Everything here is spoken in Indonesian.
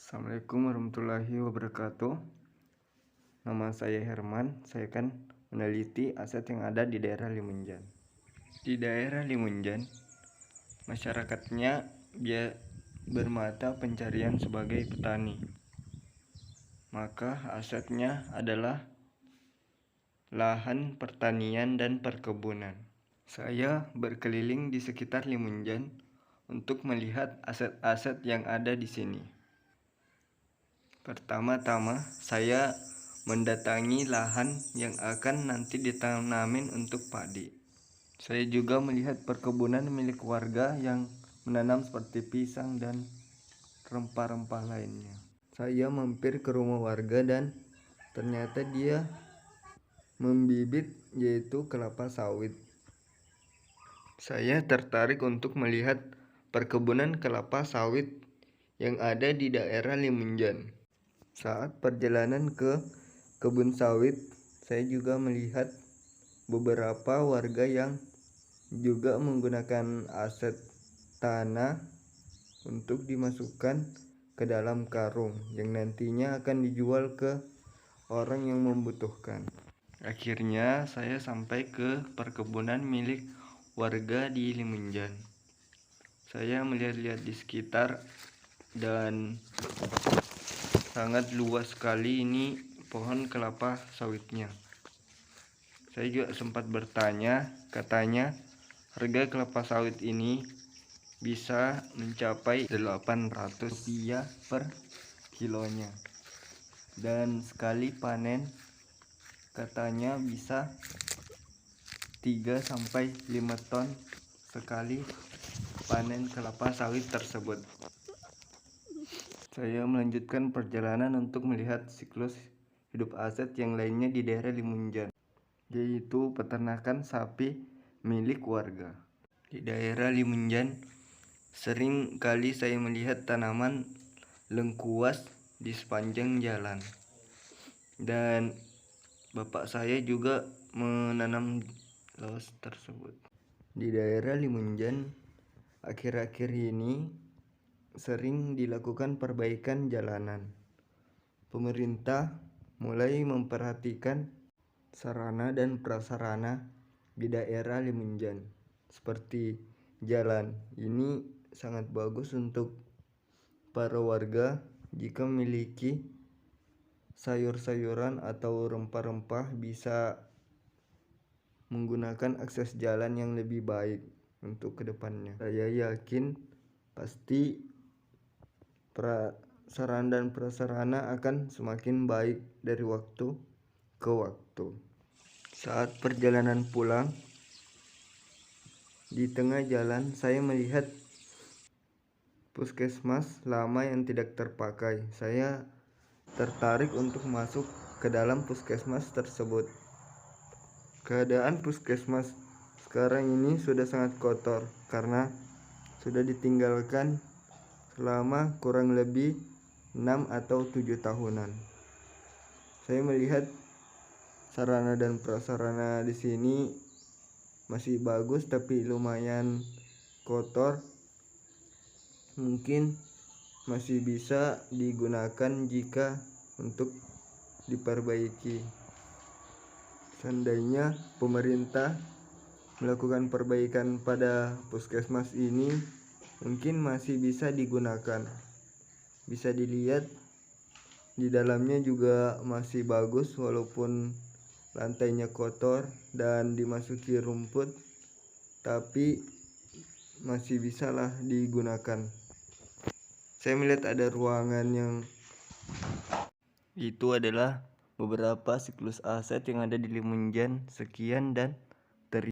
Assalamualaikum warahmatullahi wabarakatuh. Nama saya Herman. Saya akan meneliti aset yang ada di daerah Limunjan. Di daerah Limunjan, masyarakatnya bermata pencarian sebagai petani. Maka asetnya adalah lahan pertanian dan perkebunan. Saya berkeliling di sekitar Limunjan untuk melihat aset-aset yang ada di sini. Pertama-tama, saya mendatangi lahan yang akan nanti ditanamin untuk padi. Saya juga melihat perkebunan milik warga yang menanam seperti pisang dan rempah-rempah lainnya. Saya mampir ke rumah warga dan ternyata dia membibit yaitu kelapa sawit. Saya tertarik untuk melihat perkebunan kelapa sawit yang ada di daerah Limunjan. Saat perjalanan ke kebun sawit, saya juga melihat beberapa warga yang juga menggunakan aset tanah untuk dimasukkan ke dalam karung yang nantinya akan dijual ke orang yang membutuhkan. Akhirnya saya sampai ke perkebunan milik warga di Limunjan. Saya melihat-lihat di sekitar dan sangat luas sekali ini pohon kelapa sawitnya. Saya juga sempat bertanya, katanya harga kelapa sawit ini bisa mencapai Rp800 per kilonya. Dan sekali panen katanya bisa 3-5 ton sekali panen kelapa sawit tersebut. Saya melanjutkan perjalanan untuk melihat siklus hidup aset yang lainnya di daerah Limunjan, yaitu peternakan sapi milik warga. Di daerah Limunjan, sering kali saya melihat tanaman lengkuas di sepanjang jalan. Dan bapak saya juga menanam laos tersebut. Di daerah Limunjan, akhir-akhir ini sering dilakukan perbaikan jalanan. Pemerintah mulai memperhatikan sarana dan prasarana di daerah Limunjan, seperti jalan. Ini sangat bagus untuk para warga jika memiliki sayur-sayuran atau rempah-rempah bisa menggunakan akses jalan yang lebih baik untuk kedepannya. Saya yakin pasti sarana dan prasarana akan semakin baik dari waktu ke waktu. Saat perjalanan pulang, di tengah jalan saya melihat puskesmas lama yang tidak terpakai. Saya tertarik untuk masuk ke dalam puskesmas tersebut. Keadaan puskesmas sekarang ini sudah sangat kotor karena sudah ditinggalkan selama kurang lebih 6 atau 7 tahunan. Saya melihat sarana dan prasarana di sini masih bagus tapi lumayan kotor. Mungkin masih bisa digunakan jika untuk diperbaiki. Seandainya pemerintah melakukan perbaikan pada puskesmas ini, mungkin masih bisa digunakan. Bisa dilihat di dalamnya juga masih bagus walaupun lantainya kotor dan dimasuki rumput, tapi masih bisalah digunakan. Saya melihat ada ruangan yang itu adalah beberapa siklus aset yang ada di Limunjan. Sekian dan